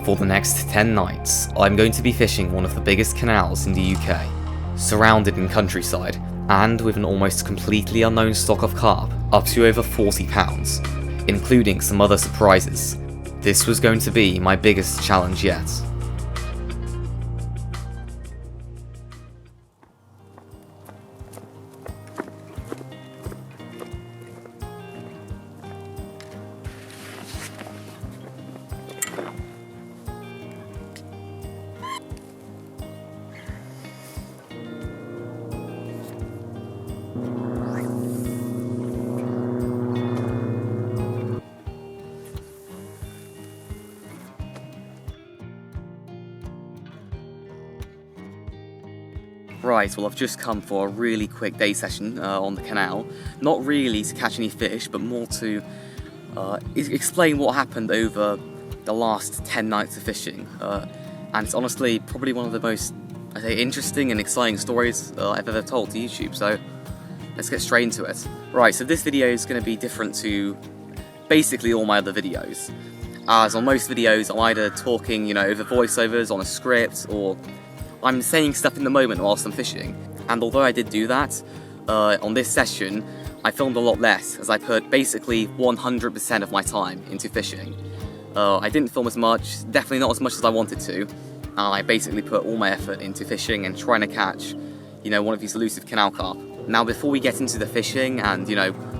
For the next 10 nights, I'm going to be fishing one of the biggest canals in the UK, surrounded in countryside, and with an almost completely unknown stock of carp, up to over 40 pounds, including some other surprises. This was going to be my biggest challenge yet. Right, well I've just come for a really quick day session on the canal. Not really to catch any fish, but more to explain what happened over the last 10 nights of fishing. And it's honestly probably one of the most, I say, interesting and exciting stories I've ever told to YouTube, so let's get straight into it. Right, so this video is going to be different to basically all my other videos. As on most videos, I'm either talking, over voiceovers on a script, or I'm saying stuff in the moment whilst I'm fishing. And although I did do that, on this session, I filmed a lot less, as I put basically 100% of my time into fishing. I didn't film as much, definitely not as much as I wanted to, and I basically put all my effort into fishing and trying to catch, one of these elusive canal carp. Now before we get into the fishing and,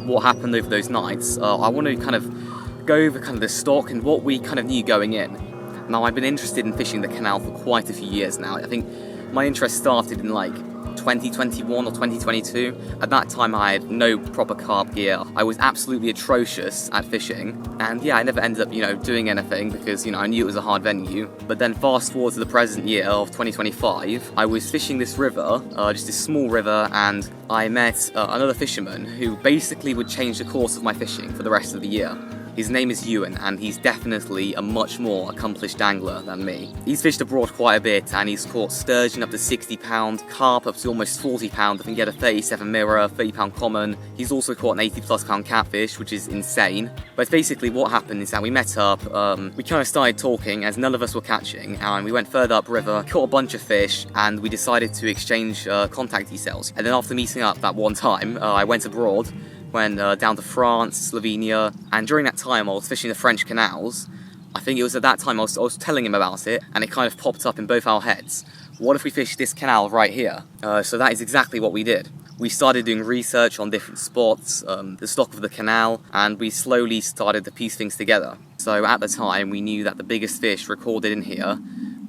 what happened over those nights, I want to kind of go over kind of the stock and what we kind of knew going in. Now, I've been interested in fishing the canal for quite a few years now. I think my interest started in like 2021 or 2022. At that time, I had no proper carp gear. I was absolutely atrocious at fishing. And yeah, I never ended up, doing anything because, I knew it was a hard venue. But then fast forward to the present year of 2025, I was fishing this river, just this small river, and I met another fisherman who basically would change the course of my fishing for the rest of the year. His name is Ewan, and he's definitely a much more accomplished angler than me. He's fished abroad quite a bit, and he's caught sturgeon up to 60 pound, carp up to almost 40 pound, I can get a 37 mirror, 30 pound common. He's also caught an 80 plus pound catfish, which is insane. But basically what happened is that we met up, we kind of started talking as none of us were catching, and we went further upriver, caught a bunch of fish, and we decided to exchange contact details. And then after meeting up that one time, I went abroad, went down to France, Slovenia, and during that time I was fishing the French canals. I think it was at that time I was telling him about it, and it kind of popped up in both our heads. What if we fish this canal right here? So that is exactly what we did. We started doing research on different spots, the stock of the canal, and we slowly started to piece things together. So at the time we knew that the biggest fish recorded in here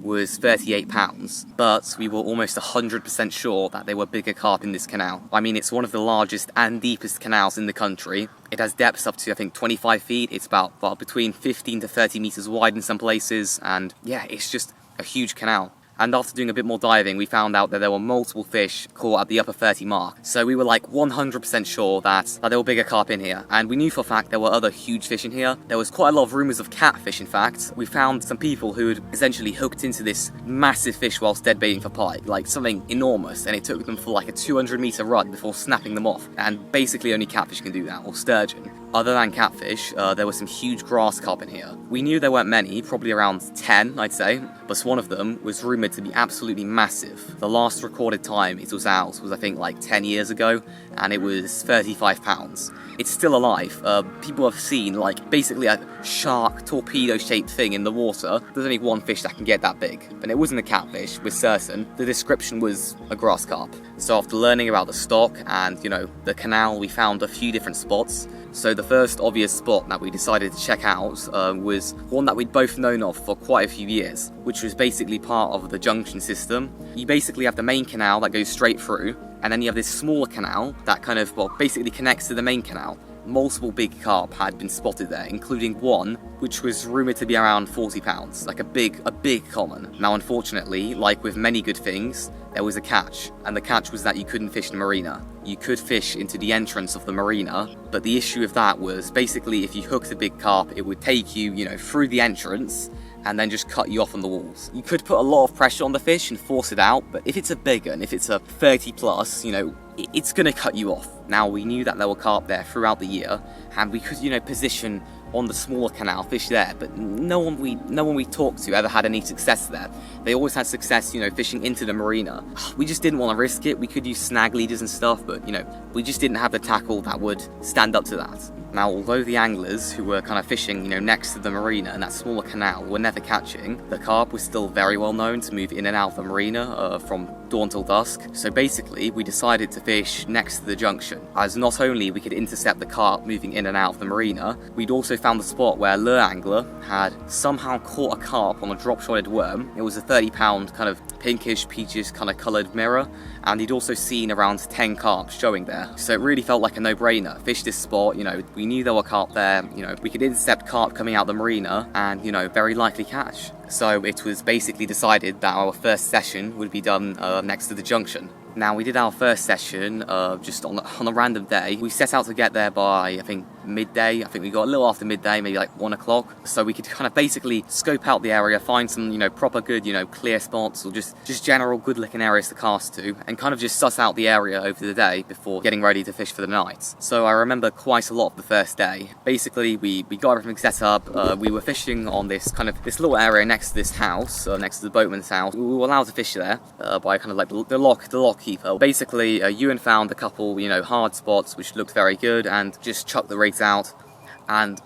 was 38 pounds, but we were almost 100% sure that there were bigger carp in this canal. I mean, it's one of the largest and deepest canals in the country. It has depths up to, I think, 25 feet. It's about, well, between 15 to 30 meters wide in some places, and yeah, it's just a huge canal. And after doing a bit more diving, we found out that there were multiple fish caught at the upper 30 mark. So we were like 100% sure that there were bigger carp in here. And we knew for a fact there were other huge fish in here. There was quite a lot of rumours of catfish, in fact. We found some people who had essentially hooked into this massive fish whilst dead baiting for pike, like something enormous. And it took them for like a 200-meter run before snapping them off. And basically only catfish can do that, or sturgeon. Other than catfish, there were some huge grass carp in here. We knew there weren't many, probably around 10, I'd say, but one of them was rumoured to be absolutely massive. The last recorded time it was out was, I think, like 10 years ago, and it was 35 pounds. It's still alive. People have seen, like, basically a shark, torpedo-shaped thing in the water. There's only one fish that can get that big, and it wasn't a catfish, we're certain. The description was a grass carp. So after learning about the stock and, the canal, we found a few different spots. So the first obvious spot that we decided to check out was one that we'd both known of for quite a few years, which was basically part of the junction system. You basically have the main canal that goes straight through, and then you have this smaller canal that kind of, basically connects to the main canal. Multiple big carp had been spotted there, including one which was rumoured to be around 40 pounds, like a big common. Now unfortunately, like with many good things, there was a catch, and the catch was that you couldn't fish the marina. You could fish into the entrance of the marina, but the issue with that was basically if you hooked a big carp, it would take you, through the entrance and then just cut you off on the walls. You could put a lot of pressure on the fish and force it out, but if it's a big one, if it's a 30 plus, it's gonna cut you off. Now we knew that there were carp there throughout the year, and we could, position on the smaller canal, fish there, but no one we talked to ever had any success there. They always had success, you know, fishing into the marina. We just didn't want to risk it. We could use snag leaders and stuff, but you know, we just didn't have the tackle that would stand up to that. Now, although the anglers who were kind of fishing, you know, next to the marina and that smaller canal were never catching, the carp was still very well known to move in and out of the marina from dawn till dusk. So basically, we decided to fish next to the junction, as not only we could intercept the carp moving in and out of the marina, we'd also found the spot where a lure angler had somehow caught a carp on a drop-shotted worm. It was a 30-pound kind of pinkish, peachish kind of coloured mirror, and he'd also seen around 10 carp showing there. So it really felt like a no-brainer. Fish this spot, you know, we knew there were carp there, you know, we could intercept carp coming out the marina and, you know, very likely catch. So it was basically decided that our first session would be done next to the junction. Now, we did our first session just on a random day. We set out to get there by, I think, midday. I think we got a little after midday, maybe like 1 o'clock. So we could kind of basically scope out the area, find some, you know, proper good, you know, clear spots or just general good looking areas to cast to, and kind of just suss out the area over the day before getting ready to fish for the night. So I remember quite a lot of the first day. Basically, we got everything set up. We were fishing on this little area next to this house, next to the boatman's house. We were allowed to fish there by kind of like the lock keeper. Basically, Ewan found a couple, you know, hard spots which looked very good and just chucked the rigs out, and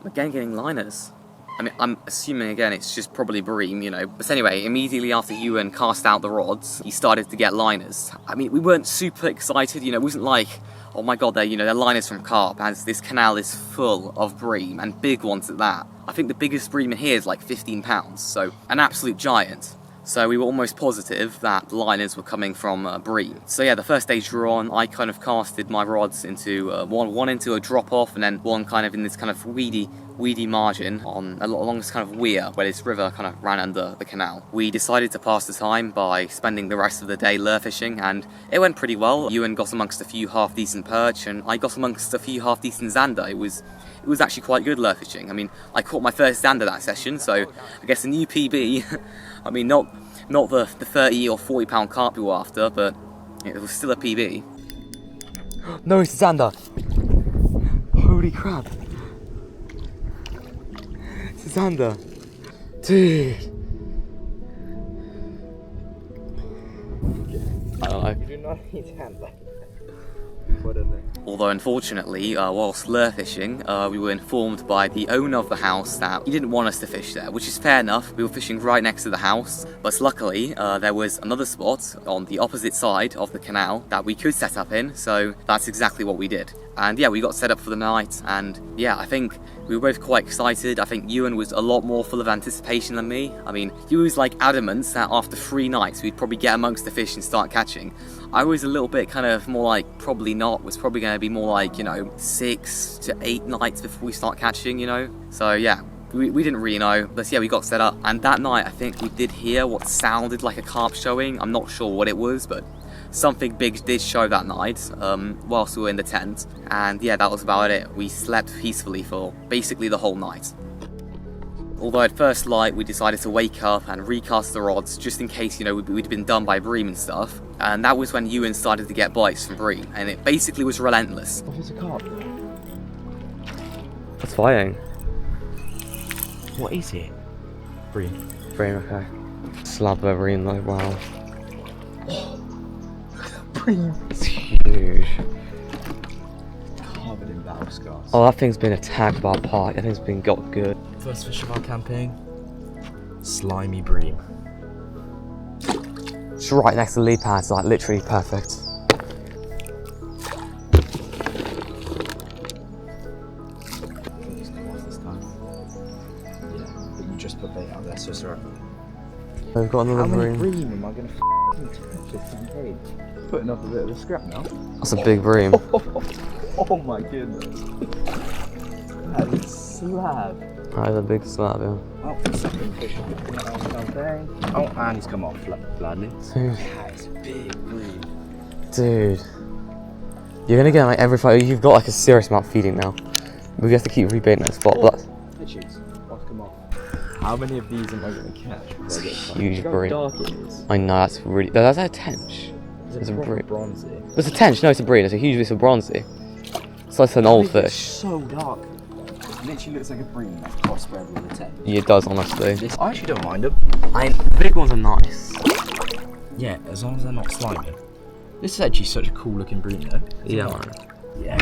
again getting liners. I mean, I'm assuming again it's just probably bream, you know. But anyway, immediately after Ewan cast out the rods, he started to get liners. I mean, we weren't super excited, you know. It wasn't like, oh my god, they're liners from carp, as this canal is full of bream, and big ones at that. I think the biggest bream in here is like 15 pounds, so an absolute giant. So we were almost positive that liners were coming from bream. So yeah, the first day drew on, I kind of casted my rods into one into a drop off, and then one kind of in this kind of weedy margin along this kind of weir where this river kind of ran under the canal. We decided to pass the time by spending the rest of the day lure fishing, and it went pretty well. Ewan got amongst a few half decent perch, and I got amongst a few half decent zander. It was actually quite good lure fishing. I mean, I caught my first zander that session, so I guess a new PB. I mean, not the 30 or 40 pound carp we were after, but it was still a PB. No, it's a zander. Holy crap. It's a zander. Dude. I don't know. You do not need zander. Although unfortunately, whilst lure fishing, we were informed by the owner of the house that he didn't want us to fish there, which is fair enough. We were fishing right next to the house, but luckily there was another spot on the opposite side of the canal that we could set up in, so that's exactly what we did. And yeah, we got set up for the night, and yeah, I think we were both quite excited. I think Ewan was a lot more full of anticipation than me. I mean, he was like adamant that after 3 nights we'd probably get amongst the fish and start catching. I was a little bit kind of more like, probably not. Was probably going to be more like, you know, 6 to 8 nights before we start catching, you know. So yeah, we didn't really know, but yeah, we got set up. And that night, I think we did hear what sounded like a carp showing. I'm not sure what it was, but something big did show that night whilst we were in the tent. And yeah, that was about it. We slept peacefully for basically the whole night. Although at first light we decided to wake up and recast the rods just in case, you know, we'd been done by bream and stuff. And that was when Ewan started to get bites from bream, and it basically was relentless. Oh, there's a carp. That's fighting. What is it? Bream. Bream, okay. Slab of bream, like, wow. Bream. It's huge. Covered in battle scars. Oh, that thing's been attacked by a pike. That thing's been got good. First fish of our campaign. Slimy bream. It's right next to the lead pads, like literally perfect. Just come off this time. Yeah, but you just put bait out there, so sorry. We've got another How many bream. bream am I going to catch this campaign? Putting up a bit of a scrap now. That's a big bream. Oh my goodness. That is slab. That is a big slab, yeah. Oh, second fish in our campaign. Oh, and he's come off gladly. Dude. That is a big bream. Dude. You're gonna get like every fight. You've got like a serious amount of feeding now. We have to keep rebaiting that spot, but Fishes. Off, come off. How many of these am I going to catch? Huge Look bream. how dark it is. I know, that's really. That's a tench. It's a bream. bronzy. It's a tench, no, it's a bream. It's a huge, it's a bronzy. So it's an old It's fish. so dark. literally looks like a bream that's crossbred with a 10. Yeah, it does, honestly. I actually don't mind them. The big ones are nice. Yeah, as long as they're not slimy. This is actually such a cool looking bream though. Yeah, man. Yeah.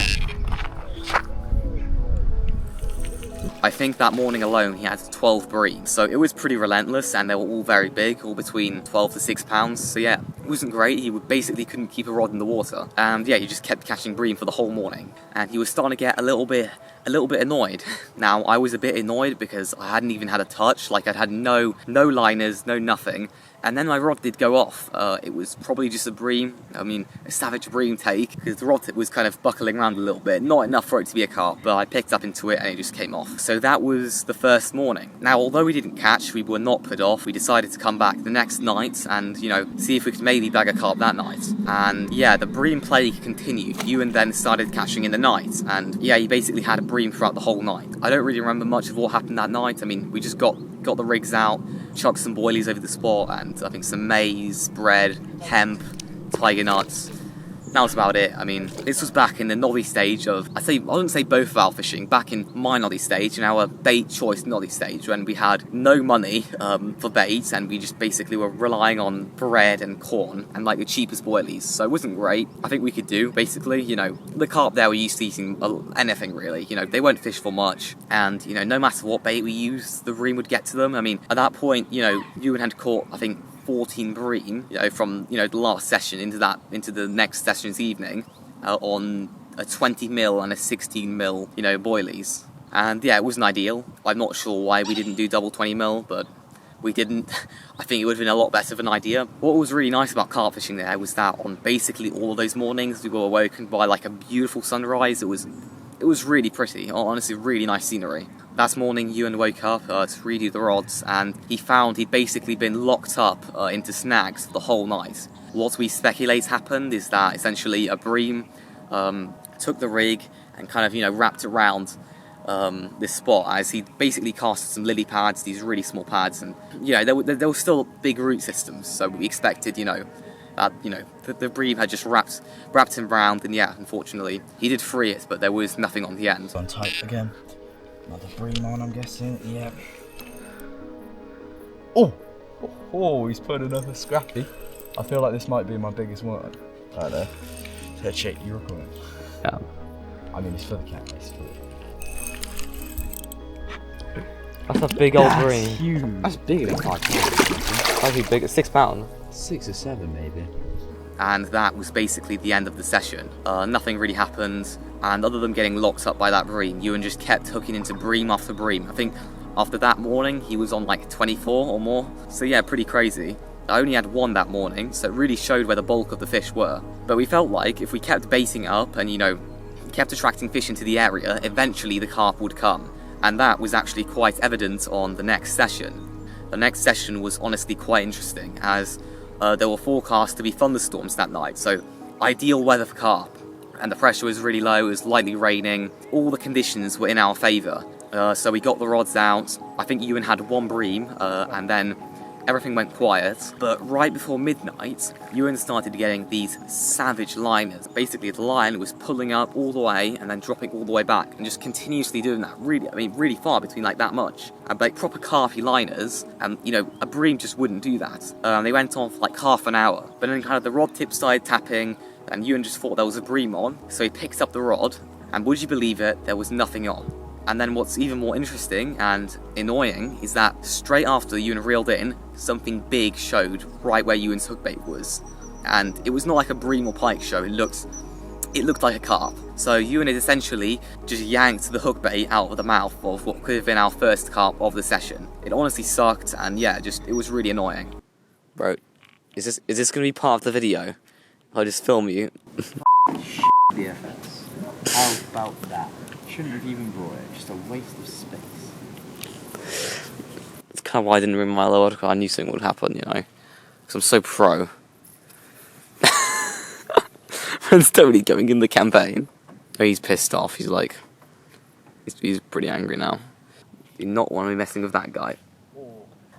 I think that morning alone he had 12 breams, so it was pretty relentless, and they were all very big, all between 12 to 6 pounds. So yeah, it wasn't great. He basically couldn't keep a rod in the water, and yeah, he just kept catching bream for the whole morning. And he was starting to get a little bit annoyed. Now I was a bit annoyed because I hadn't even had a touch, like I'd had no liners, no nothing. And then my rod did go off. It was probably just a bream, a savage bream take, because the rod was kind of buckling around a little bit. Not enough for it to be a carp, but I picked up into it and it just came off. So that was the first morning. Now, although we didn't catch, we were not put off. We decided to come back the next night and, see if we could maybe bag a carp that night. And yeah, the bream plague continued. Ewan then started catching in the night, and yeah, he basically had a bream throughout the whole night. I don't really remember much of what happened that night. We just got the rigs out, chucked some boilies over the spot, and I think some maize, bread, hemp, tiger nuts. That was about it. This was back in the noddy stage of, I wouldn't say both of our fishing, back in my noddy stage and our bait choice noddy stage, when we had no money for bait, and we just basically were relying on bread and corn and like the cheapest boilies. So it wasn't great. I think we could do, basically, the carp there were used to eating anything really. They won't fish for much, and no matter what bait we used, the bream would get to them. At that point, Ewan had caught, I think, 14 bream, from the last session into the next session's evening, on a 20 mil and a 16 mil, boilies. And yeah, it wasn't ideal. I'm not sure why we didn't do double 20 mil, but we didn't. I think it would have been a lot better of an idea. What was really nice about carp fishing there was that on basically all of those mornings we were awoken by like a beautiful sunrise. It was really pretty, honestly, really nice scenery. That morning, Ewan woke up to redo the rods, and he found he'd basically been locked up into snags for the whole night. What we speculate happened is that essentially a bream took the rig and kind of, wrapped around this spot, as he basically casted some lily pads, these really small pads, and there were still big root systems, so we expected, that the bream had just wrapped him round, and yeah, unfortunately he did free it, but there was nothing on the end. It's on tight again. Another bream on, I'm guessing. Yeah. Oh, he's put another scrappy. I feel like this might be my biggest one. Right there. Head shake, you recording? Yeah. It's for the cat, basically. That's a big old bream. That's huge. That's bigger than 5 pounds. That'd be big. It's 6 pounds. 6 or 7, maybe. And that was basically the end of the session. Nothing really happened, and other than getting locked up by that bream, Ewan just kept hooking into bream after bream. I think after that morning, he was on like 24 or more. So yeah, pretty crazy. I only had one that morning, so it really showed where the bulk of the fish were. But we felt like if we kept baiting up and, kept attracting fish into the area, eventually the carp would come. And that was actually quite evident on the next session. The next session was honestly quite interesting, as there were forecast to be thunderstorms that night, so ideal weather for carp. And the pressure was really low, it was lightly raining, all the conditions were in our favour. So we got the rods out. I think Ewan had one bream, and then everything went quiet. But right before midnight, Ewan started getting these savage liners. Basically, the line was pulling up all the way and then dropping all the way back, and just continuously doing that. Really far between like that much. And like proper carpy liners, and a bream just wouldn't do that. They went on for like half an hour, but then kind of the rod tip started tapping, and Ewan just thought there was a bream on, so he picked up the rod, and would you believe it, there was nothing on. And then what's even more interesting and annoying is that straight after Ewan reeled in, something big showed right where Ewan's hookbait was. And it was not like a bream or pike show, it looked like a carp. So Ewan had essentially just yanked the hookbait out of the mouth of what could have been our first carp of the session. It honestly sucked, and yeah, it was really annoying. Bro, is this going to be part of the video? I'll just film you. BFS. How about that? Shouldn't have even brought it, just a waste of space. It's kind of why I didn't bring my load, because I knew something would happen, because I'm so pro. Friend's totally going in the campaign. Oh, he's pissed off, he's pretty angry now. You do not want to be messing with that guy.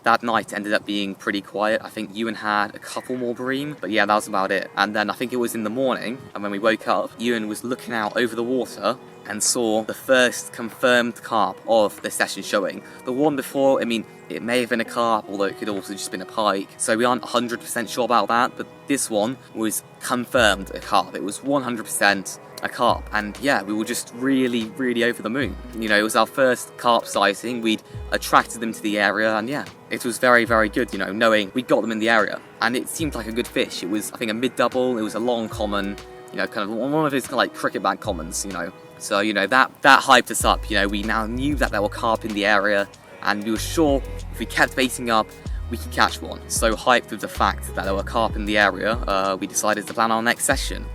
That night ended up being pretty quiet. I think Ewan had a couple more bream, but yeah, that was about it. And then I think it was in the morning, and when we woke up, Ewan was looking out over the water, and saw the first confirmed carp of the session showing. The one before, I mean, it may have been a carp, although it could also just been a pike, so we aren't 100% sure about that, but this one was confirmed a carp. It was 100% a carp, and yeah, we were just really over the moon. You know, it was our first carp sighting, we'd attracted them to the area, and yeah, it was very good, you know, knowing we'd got them in the area, and it seemed like a good fish. It was, I think, a mid-double, it was a long common, you know, kind of one of his kind of like cricket bag commons, you know. So, you know, that hyped us up. You know, we now knew that there were carp in the area, and we were sure if we kept baiting up, we could catch one. So hyped with the fact that there were carp in the area, we decided to plan our next session.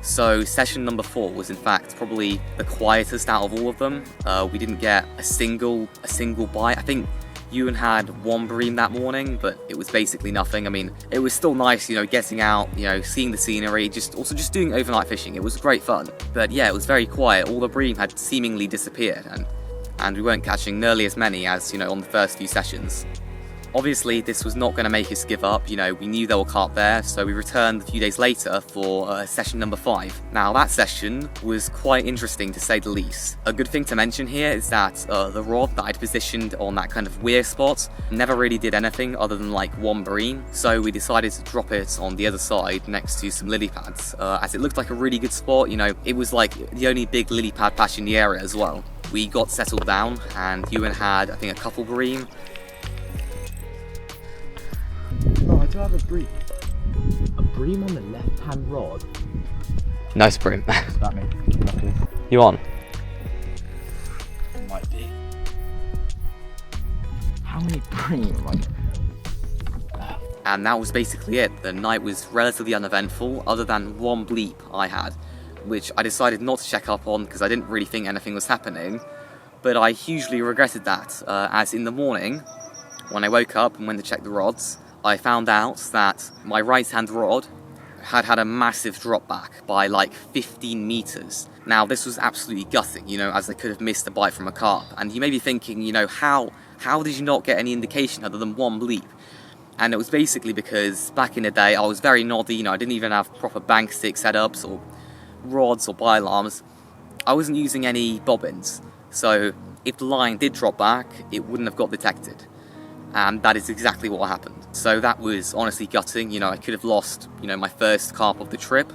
So session number 4 was in fact probably the quietest out of all of them. We didn't get a single bite. I think Ewan had one bream that morning, but it was basically nothing. I mean, it was still nice, you know, getting out, you know, seeing the scenery, just doing overnight fishing. It was great fun. But yeah, it was very quiet. All the bream had seemingly disappeared, and we weren't catching nearly as many as, you know, on the first few sessions. Obviously, this was not going to make us give up. You know, we knew there were carp there, so we returned a few days later for session number 5. Now, that session was quite interesting, to say the least. A good thing to mention here is that the rod that I'd positioned on that kind of weir spot never really did anything other than like one bream, so we decided to drop it on the other side next to some lily pads, as it looked like a really good spot. You know, it was like the only big lily pad patch in the area as well. We got settled down, and Ewan had, I think, a couple bream. Oh, I do have a bream. A bream on the left-hand rod? Nice bream. What's that mean? Lucky. You on? Might be. How many bream am I getting? And that was basically it. The night was relatively uneventful, other than one bleep I had, which I decided not to check up on because I didn't really think anything was happening. But I hugely regretted that, as in the morning, when I woke up and went to check the rods, I found out that my right-hand rod had a massive drop back by like 15 meters. Now, this was absolutely gutting, you know, as I could have missed a bite from a carp. And you may be thinking, you know, how did you not get any indication other than one bleep? And it was basically because back in the day, I was very noddy, you know, I didn't even have proper bank stick setups or rods or bi-alarms. I wasn't using any bobbins. So if the line did drop back, it wouldn't have got detected. And that is exactly what happened. So that was honestly gutting. You know, I could have lost, you know, my first carp of the trip,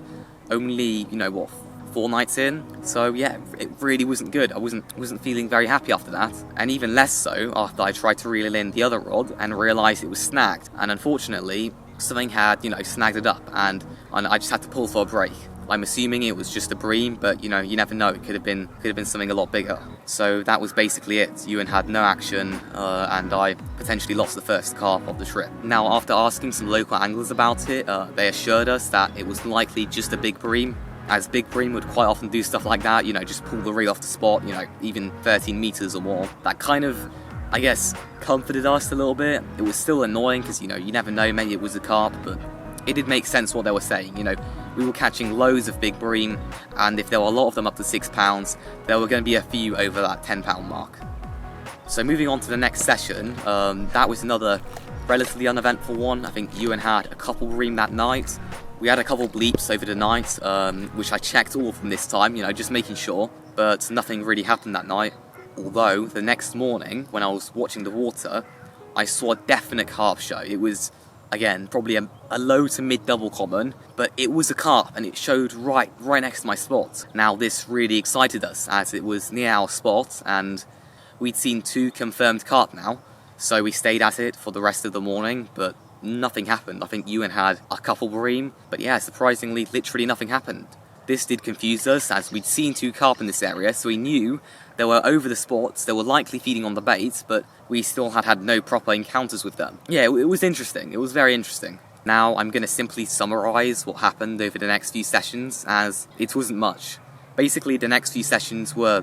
only, you know, what, 4 nights in. So yeah, it really wasn't good. I wasn't feeling very happy after that, and even less so after I tried to reel in the other rod and realised it was snagged. And unfortunately, something had, you know, snagged it up, and I just had to pull for a break. I'm assuming it was just a bream, but you know, you never know. It could have been something a lot bigger. So that was basically it. Ewan had no action, and I potentially lost the first carp of the trip. Now, after asking some local anglers about it, they assured us that it was likely just a big bream, as big bream would quite often do stuff like that. You know, just pull the reel off the spot. You know, even 13 meters or more. That kind of, I guess, comforted us a little bit. It was still annoying because, you know, you never know. Maybe it was a carp, but it did make sense what they were saying. You know, we were catching loads of big bream, and if there were a lot of them up to 6 pounds, there were going to be a few over that 10-pound mark. So moving on to the next session, that was another relatively uneventful one. I think Ewan had a couple bream that night. We had a couple bleeps over the night, which I checked all of them this time, you know, just making sure, but nothing really happened that night. Although, the next morning, when I was watching the water, I saw a definite carp show. It was, again, probably a low to mid double common, but it was a carp, and it showed right next to my spot. Now, this really excited us, as it was near our spot, and we'd seen 2 confirmed carp now, so we stayed at it for the rest of the morning, but nothing happened. I think Ewan had a couple bream, but yeah, surprisingly, literally nothing happened. This did confuse us, as we'd seen 2 carp in this area, so we knew they were over the spots, they were likely feeding on the bait, but we still had no proper encounters with them. Yeah, it was interesting. It was very interesting. Now, I'm going to simply summarise what happened over the next few sessions, as it wasn't much. Basically, the next few sessions were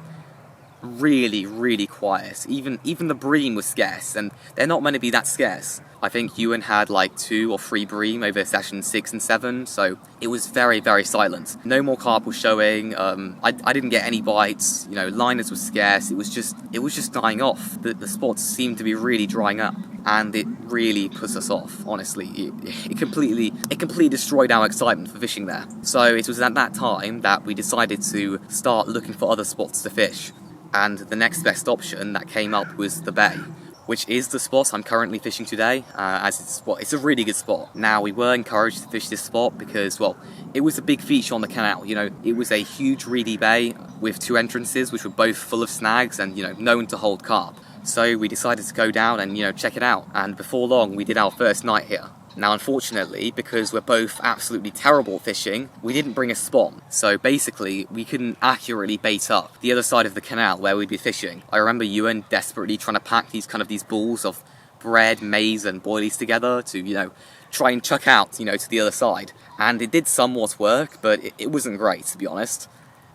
really quiet. Even the bream was scarce, and they're not meant to be that scarce. I think Ewan had like 2 or 3 bream over sessions 6 and 7, so it was very silent. No more carp was showing. I didn't get any bites. You know, liners were scarce. It was just dying off. The spots seemed to be really drying up. and it really puts us off, honestly. It completely destroyed our excitement for fishing there. So it was at that time that we decided to start looking for other spots to fish, and the next best option that came up was the bay, which is the spot I'm currently fishing today, as it's a really good spot. Now, we were encouraged to fish this spot because, well, it was a big feature on the canal. You know, it was a huge reedy bay with 2 entrances, which were both full of snags and, you know, known to hold carp. So we decided to go down and, you know, check it out. And before long, we did our first night here. Now, unfortunately, because we're both absolutely terrible fishing, we didn't bring a spawn. So basically, we couldn't accurately bait up the other side of the canal where we'd be fishing. I remember Ewan desperately trying to pack these balls of bread, maize and boilies together to, you know, try and chuck out, you know, to the other side. And it did somewhat work, but it wasn't great, to be honest.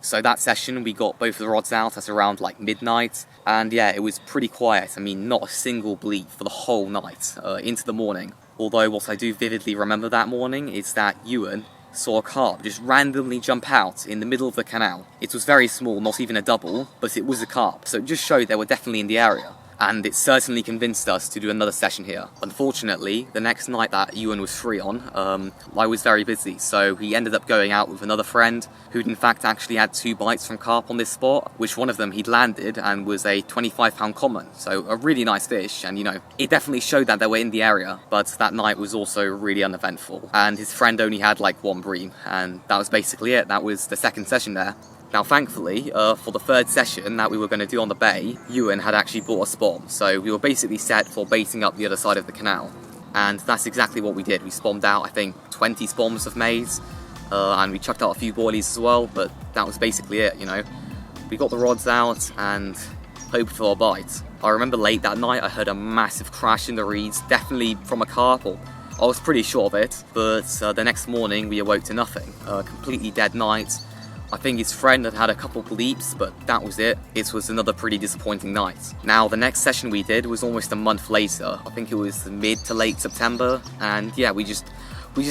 So that session, we got both of the rods out at around like midnight, and yeah, it was pretty quiet. I mean, not a single bleat for the whole night, into the morning. Although what I do vividly remember that morning is that Ewan saw a carp just randomly jump out in the middle of the canal. It was very small, not even a double, but it was a carp, so it just showed they were definitely in the area. And it certainly convinced us to do another session here. Unfortunately, the next night that Ewan was free on, I was very busy, so he ended up going out with another friend who'd in fact actually had 2 bites from carp on this spot, which one of them he'd landed and was a 25-pound common, so a really nice fish, and you know, it definitely showed that they were in the area, but that night was also really uneventful, and his friend only had like 1 bream, and that was basically it. That was the second session there. Now, thankfully, for the third session that we were going to do on the bay, Ewan had actually bought a spawn, so we were basically set for baiting up the other side of the canal. And that's exactly what we did. We spawned out, I think, 20 spawns of maize, and we chucked out a few boilies as well, but that was basically it, you know. We got the rods out and hoped for a bite. I remember late that night I heard a massive crash in the reeds, definitely from a carp, or I was pretty sure of it, but the next morning we awoke to nothing. A completely dead night. I think his friend had a couple bleeps, but that was it. It was another pretty disappointing night. Now, the next session we did was almost a month later. I think it was mid to late September, and yeah, we just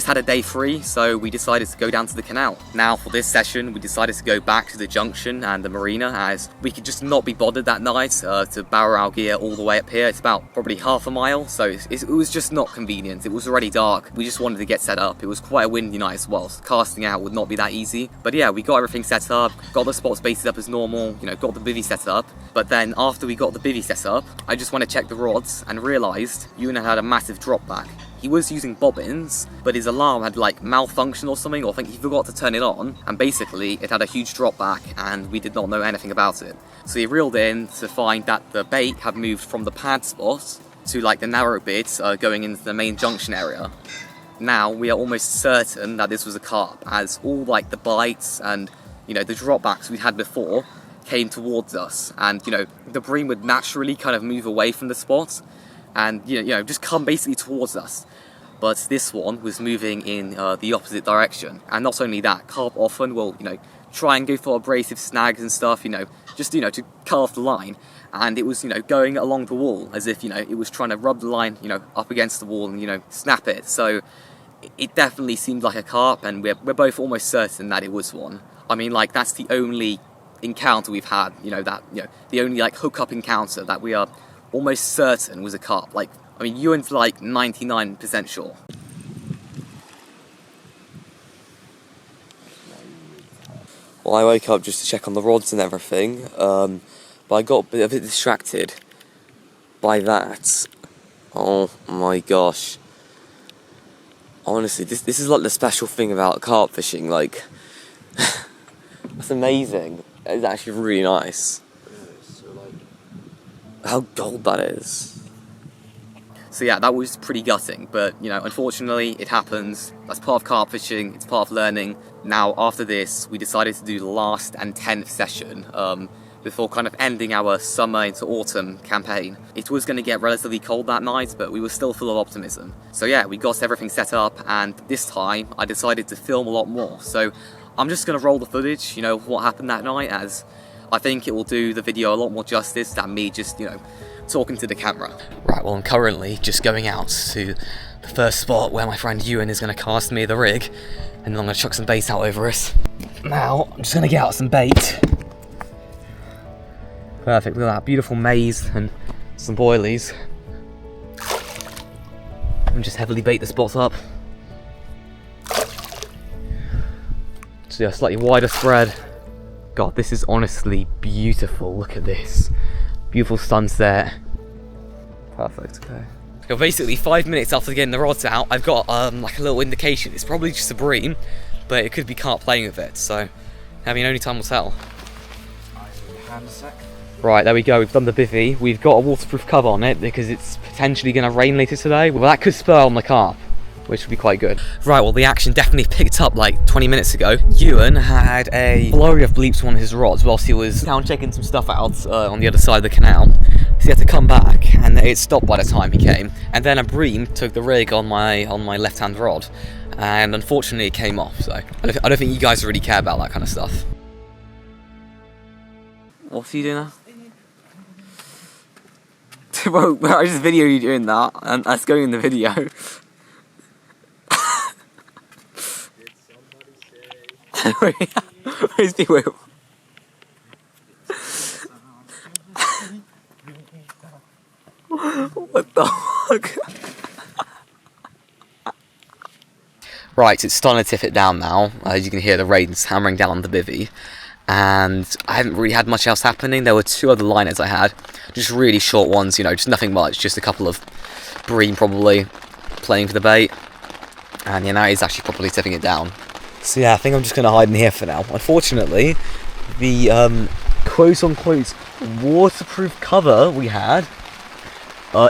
had a day free, so we decided to go down to the canal. Now, for this session, we decided to go back to the junction and the marina, as we could just not be bothered that night to barrow our gear all the way up here. It's about probably half a mile, so it was just not convenient. It was already dark. We just wanted to get set up. It was quite a windy night as well, so casting out would not be that easy. But yeah, we got everything set up, got the spots baited up as normal, you know, got the bivvy set up. But then after we got the bivvy set up, I just went to check the rods and realised Ewan had a massive drop back. He was using bobbins, but his alarm had like malfunctioned or something, or I think he forgot to turn it on, and basically it had a huge drop back and we did not know anything about it. So he reeled in to find that the bait had moved from the pad spot to like the narrow bit going into the main junction area. Now we are almost certain that this was a carp, as all like the bites and, you know, the drop backs we had before came towards us, and you know, the bream would naturally kind of move away from the spot and you know just come basically towards us. But this one was moving in the opposite direction. And not only that, carp often will, you know, try and go for abrasive snags and stuff, you know, just, you know, to cut off the line. And it was, you know, going along the wall as if, you know, it was trying to rub the line, you know, up against the wall and, you know, snap it. So it definitely seemed like a carp, and we're both almost certain that it was one. I mean, like, that's the only encounter we've had, you know, that, you know, the only, like, hookup encounter that we are almost certain was a carp. Like, I mean, Ewan's like 99% sure. Well, I woke up just to check on the rods and everything, but I got a bit distracted by that. Oh my gosh. Honestly, this is like the special thing about carp fishing, like, that's amazing. It's actually really nice. How gold that is. So yeah, that was pretty gutting, but you know, unfortunately it happens. That's part of carp fishing, it's part of learning. Now after this, we decided to do the last and 10th session before kind of ending our summer into autumn campaign. It was going to get relatively cold that night, but we were still full of optimism. So yeah, we got everything set up, and this time I decided to film a lot more. So I'm just going to roll the footage, you know, of what happened that night, as I think it will do the video a lot more justice than me just, you know, talking to the camera. Right, well, I'm currently just going out to the first spot where my friend Ewan is going to cast me the rig, and then I'm going to chuck some bait out over us. Now, I'm just going to get out some bait. Perfect, look at that, beautiful maize and some boilies. and just heavily bait the spots up. So yeah, slightly wider spread. God, this is honestly beautiful. Look at this. Beautiful sunset. Perfect, okay. So basically 5 minutes after getting the rods out, I've got like a little indication. It's probably just a bream, but it could be carp playing with it, so I mean, only time will tell. Right, there we go, we've done the bivvy. We've got a waterproof cover on it because it's potentially going to rain later today. Well, that could spur on the carp, which would be quite good. Right, well, the action definitely picked up like 20 minutes ago. Ewan had a flurry of bleeps on his rods whilst he was down checking some stuff out on the other side of the canal. So he had to come back, and it stopped by the time he came. And then a bream took the rig on my left-hand rod, and unfortunately it came off. So I don't think you guys really care about that kind of stuff. What's he doing now? Well, I just video you doing that, and that's going in the video. Where's the wheel? What the fuck? Right, it's starting to tip it down now. As you can hear, the rain's hammering down on the bivvy. And I haven't really had much else happening. There were 2 other liners I had. Just really short ones, you know, just nothing much. Just a couple of bream probably playing for the bait. And yeah, now he's actually properly tipping it down. So yeah, I think I'm just going to hide in here for now. Unfortunately, the quote-unquote waterproof cover we had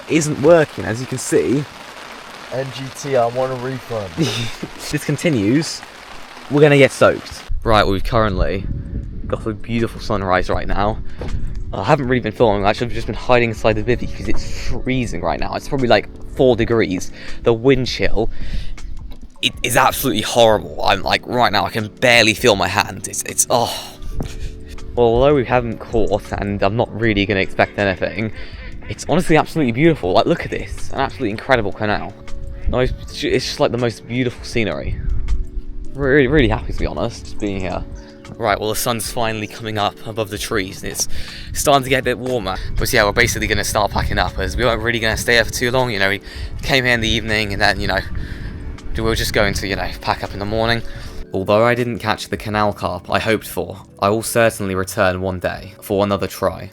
isn't working, as you can see. NGT, I want a refund. If this continues, we're going to get soaked. Right, well, we've currently got a beautiful sunrise right now. I haven't really been filming, actually I've just been hiding inside the bivvy because it's freezing right now. It's probably like 4 degrees. The wind chill, it is absolutely horrible. I'm like, right now I can barely feel my hand. It's oh. Well, although we haven't caught and I'm not really going to expect anything, it's honestly absolutely beautiful. Like, look at this, an absolutely incredible canal. No, it's just like the most beautiful scenery. Really, really happy to be honest, just being here. Right, well, the sun's finally coming up above the trees and it's starting to get a bit warmer. But yeah, we're basically going to start packing up as we weren't really going to stay here for too long. You know, we came here in the evening and then, you know, we were just going to, you know, pack up in the morning. Although I didn't catch the canal carp I hoped for, I will certainly return one day for another try.